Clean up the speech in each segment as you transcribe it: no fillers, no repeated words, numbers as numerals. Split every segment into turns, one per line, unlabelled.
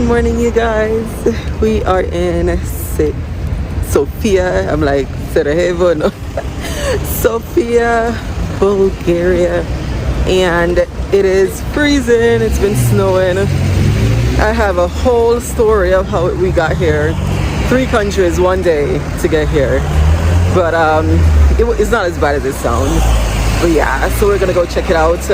morning, you guys. We are in Sofia. I'm like Sarajevo, no. Sofia, Bulgaria, and it is freezing. It's been snowing. I have a whole story of how we got here. 3 countries, 1 day to get here, but it's not as bad as it sounds. But yeah, so we're gonna go check it out.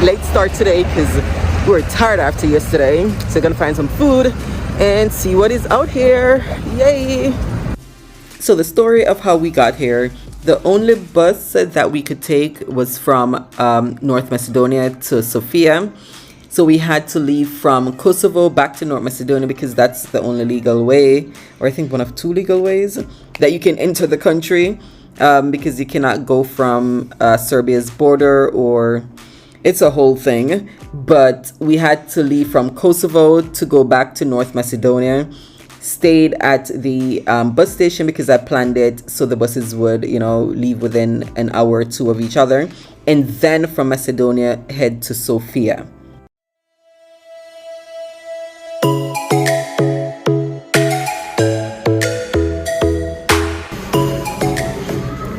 Late start today because we're tired after yesterday, so we're gonna find some food and see what is out here. Yay! So the story of how we got here: the only bus that we could take was from North Macedonia to Sofia. So we had to leave from Kosovo back to North Macedonia because that's the only legal way, or I think one of 2 legal ways that you can enter the country, because you cannot go from Serbia's border, or it's a whole thing. But we had to leave from Kosovo to go back to North Macedonia. Stayed at the bus station because I planned it so the buses would, leave within an hour or 2 of each other, and then from Macedonia head to Sofia.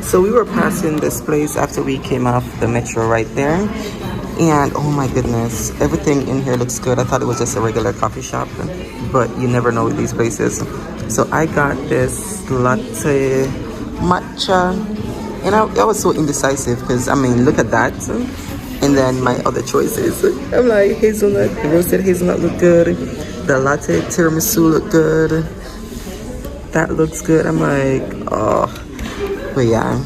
So we were passing this place after we came off the metro right there, and oh my goodness, everything in here looks good. I thought it was just a regular coffee shop, but you never know with these places. So I got this latte matcha, and I was so indecisive because look at that, and then my other choices. I'm like, hazelnut, roasted hazelnut look good, the latte tiramisu look good, that looks good. I'm like, oh. But yeah,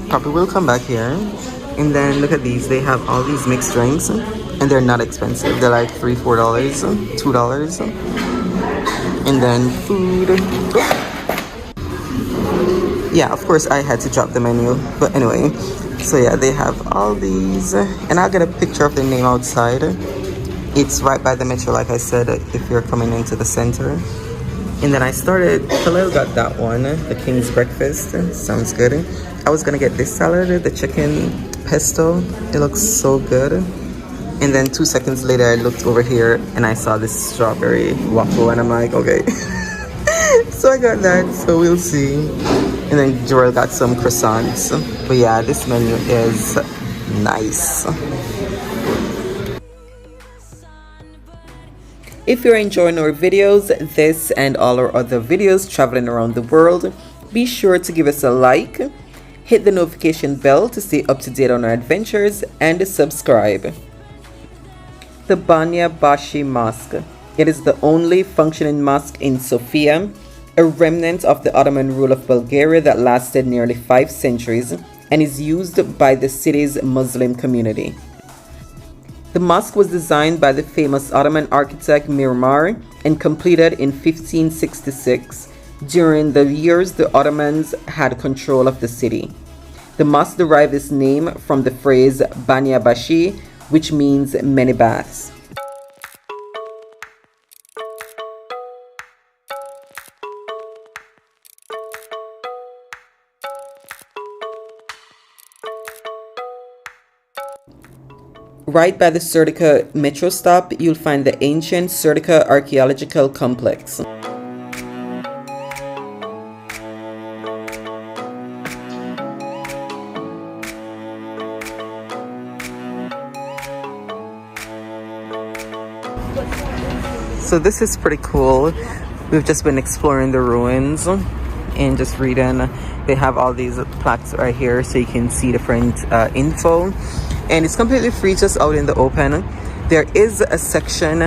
probably will come back here. And then look at these. They have all these mixed drinks, and they're not expensive. They're like $3, $4, $2. And then food. Yeah, of course I had to drop the menu. But anyway, so yeah, they have all these. And I'll get a picture of the name outside. It's right by the metro, like I said, if you're coming into the center. And then Khalil got that one, the King's Breakfast. Sounds good. I was gonna get this salad, the chicken pesto. It looks so good. And then 2 seconds later, I looked over here and I saw this strawberry waffle, and I'm like, okay. So I got that, so we'll see. And then Joel got some croissants. But yeah, this menu is nice. If you're enjoying our videos, this and all our other videos traveling around the world, be sure to give us a like, hit the notification bell to stay up to date on our adventures, and subscribe. The Banyabashi Mosque. It is the only functioning mosque in Sofia, a remnant of the Ottoman rule of Bulgaria that lasted nearly 5 centuries and is used by the city's Muslim community. The mosque was designed by the famous Ottoman architect Mimar and completed in 1566, during the years the Ottomans had control of the city. The mosque derived its name from the phrase Banyabashi, which means many baths. Right by the Serdica metro stop, you'll find the ancient Serdica Archeological Complex. So this is pretty cool. We've just been exploring the ruins and just reading. They have all these plaques right here so you can see different info. And it's completely free, just out in the open. There is a section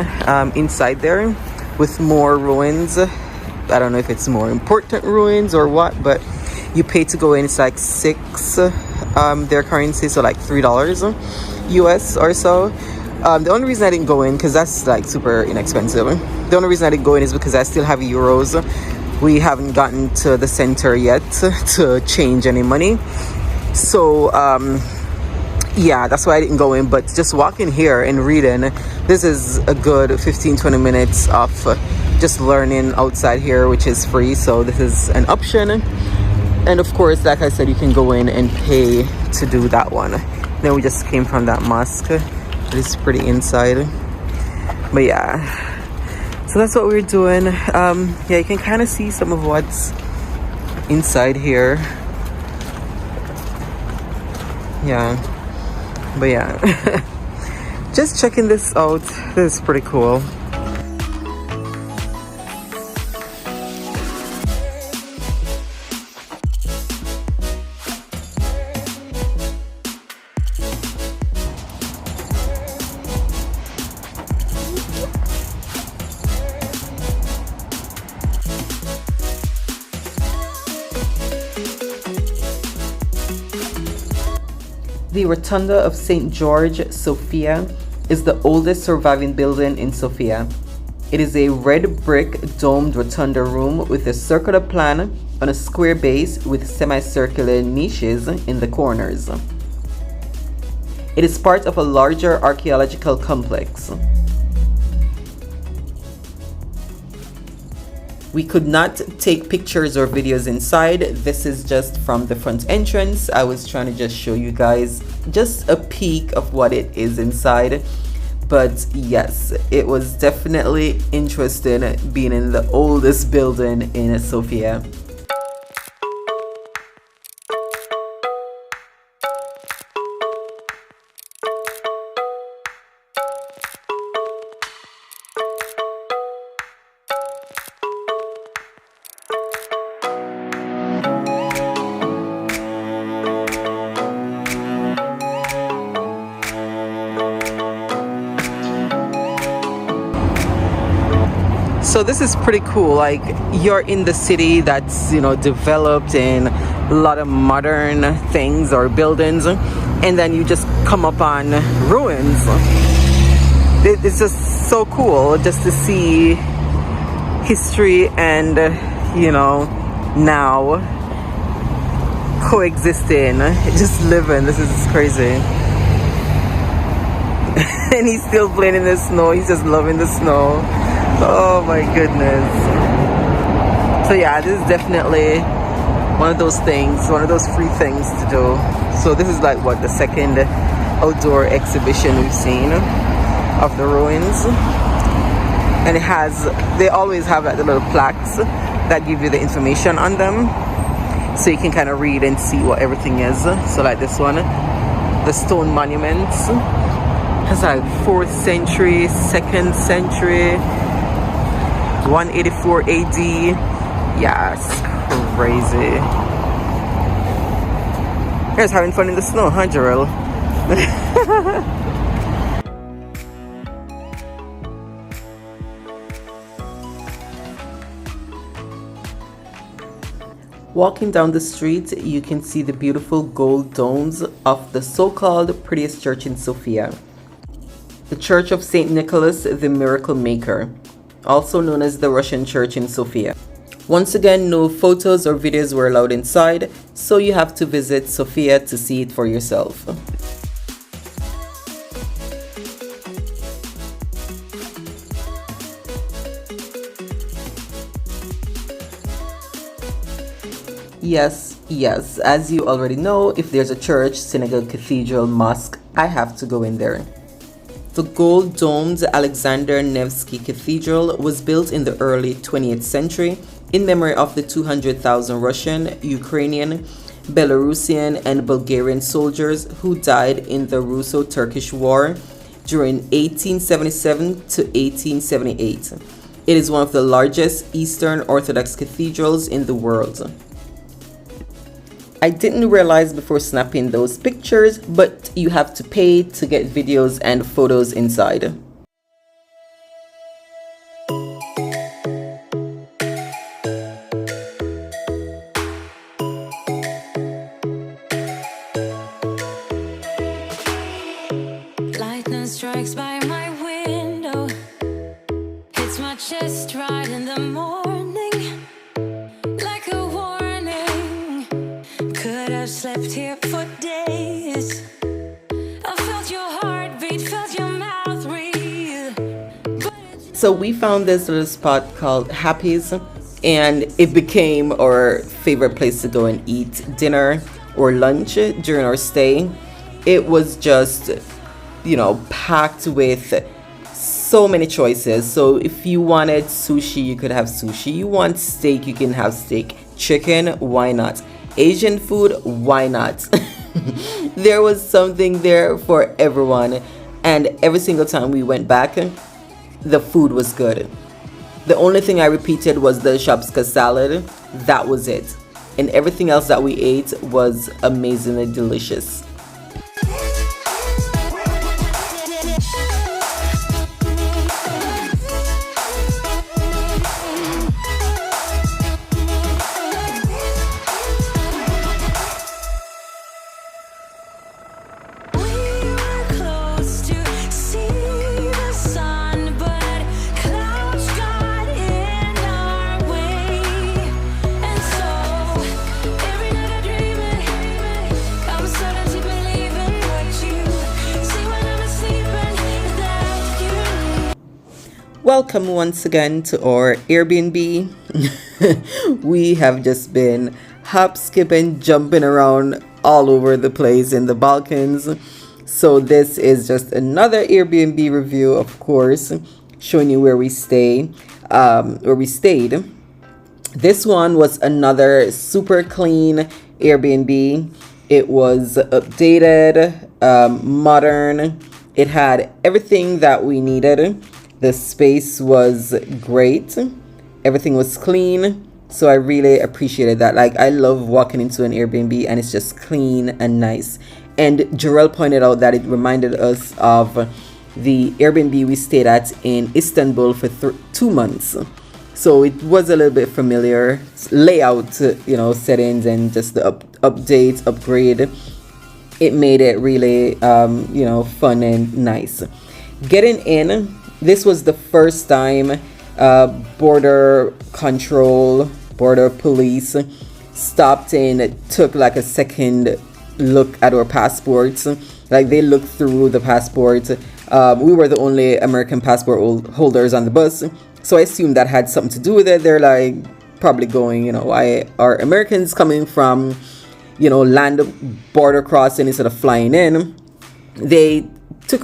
inside there with more ruins. I don't know if it's more important ruins or what, but you pay to go in. It's like 6 their currency, so like $3 US or so. The only reason I didn't go in, because that's like super inexpensive. The only reason I didn't go in is because I still have euros. We haven't gotten to the center yet to change any money. So yeah, that's why I didn't go in. But just walking here and reading, this is a good 15-20 minutes of just learning outside here, which is free. So this is an option. And of course, like I said, you can go in and pay to do that one. Then we just came from that mosque. It's pretty inside. But yeah, So that's what we're doing. Yeah, you can kind of see some of what's inside here. Yeah, but yeah, just checking this out. This is pretty cool. The Rotunda of St. George, Sofia, is the oldest surviving building in Sofia. It is a red brick domed rotunda room with a circular plan on a square base with semicircular niches in the corners. It is part of a larger archaeological complex. We could not take pictures or videos inside. This is just from the front entrance. I was trying to just show you guys just a peek of what it is inside. But yes, it was definitely interesting being in the oldest building in Sofia. So this is pretty cool. Like, you're in the city that's, you know, developed in a lot of modern things or buildings, and then you just come up on ruins. It's just so cool just to see history and, you know, now coexisting, just living. This is crazy. And he's still playing in the snow. He's just loving the snow. Oh my goodness. So yeah, this is definitely one of those things, one of those free things to do. So this is like what, the second outdoor exhibition we've seen of the ruins. And it has, they always have like the little plaques that give you the information on them, so you can kind of read and see what everything is. So like this one, the stone monuments, has like 4th century, 2nd century, 184 AD. Yeah, it's crazy. You guys having fun in the snow, huh, Jarrell? Walking down the street, you can see the beautiful gold domes of the so-called prettiest church in Sofia, the Church of St. Nicholas the Miracle Maker, also known as the Russian Church in Sofia. Once again, no photos or videos were allowed inside, so you have to visit Sofia to see it for yourself. Yes, as you already know, if there's a church, synagogue, cathedral, mosque, I have to go in there. The gold-domed Alexander Nevsky Cathedral was built in the early 20th century in memory of the 200,000 Russian, Ukrainian, Belarusian, and Bulgarian soldiers who died in the Russo-Turkish War during 1877 to 1878. It is one of the largest Eastern Orthodox cathedrals in the world. I didn't realize before snapping those pictures, but you have to pay to get videos and photos inside.
Lightning strikes by my window, hits my chest right in the morning, like a warning. Could have slept here for days. I felt your heartbeat, felt your mouth breathe.
So we found this little spot called Happies, and it became our favorite place to go and eat dinner or lunch during our stay. It was just, you know, packed with so many choices. So if you wanted sushi, you could have sushi. You want steak, you can have steak. Chicken, why not? Asian food, why not? There was something there for everyone, and every single time we went back, the food was good. The only thing I repeated was the shopska salad. That was it, and everything else that we ate was amazingly delicious. Welcome once again to our Airbnb. We have just been hop, skipping, jumping around all over the place in the Balkans. So this is just another Airbnb review, of course, showing you where we stayed. This one was another super clean Airbnb. It was updated, modern. It had everything that we needed. The space was great. Everything was clean. So I really appreciated that. Like, I love walking into an Airbnb and it's just clean and nice. And Jarrell pointed out that it reminded us of the Airbnb we stayed at in Istanbul for 2 months. So it was a little bit familiar. Layout, settings and just the update, upgrade. It made it really, fun and nice. Getting in, this was the first time border police stopped and took like a second look at our passports. Like, they looked through the passport. We were the only American passport holders on the bus, so I assumed that had something to do with it. They're like probably going, why are Americans coming from, land border crossing instead of flying in? They took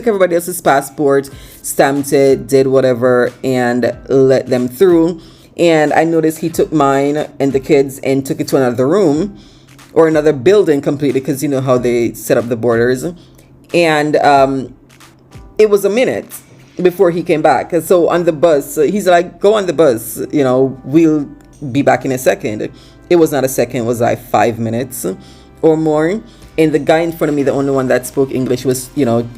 everybody else's passport, stamped it, did whatever, and let them through. And I noticed he took mine and the kids and took it to another room or another building completely, because you know how they set up the borders. And it was a minute before he came back. So on the bus, he's like, go on the bus, we'll be back in a second. It was not a second, it was like 5 minutes or more. And the guy in front of me, the only one that spoke English, was,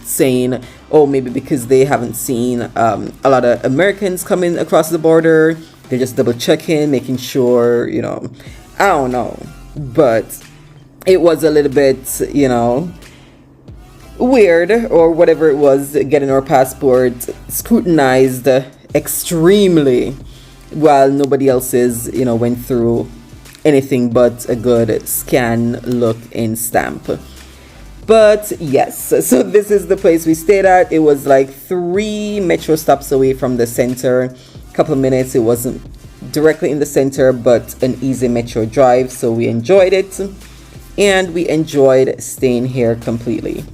saying, oh, maybe because they haven't seen a lot of Americans coming across the border, they're just double checking, making sure, I don't know. But it was a little bit, weird, or whatever it was, getting our passport scrutinized extremely while nobody else's, went through anything but a good scan, look, and stamp. But yes, so this is the place we stayed at. It was like 3 metro stops away from the center. A couple of minutes. It wasn't directly in the center, but an easy metro drive, so we enjoyed it, and we enjoyed staying here completely.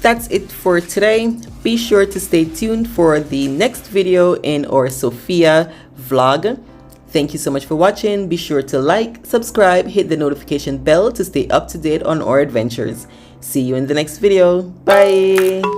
That's it for today. Be sure to stay tuned for the next video in our Sofia vlog. Thank you so much for watching. Be sure to like, subscribe, hit the notification bell to stay up to date on our adventures. See you in the next video. Bye!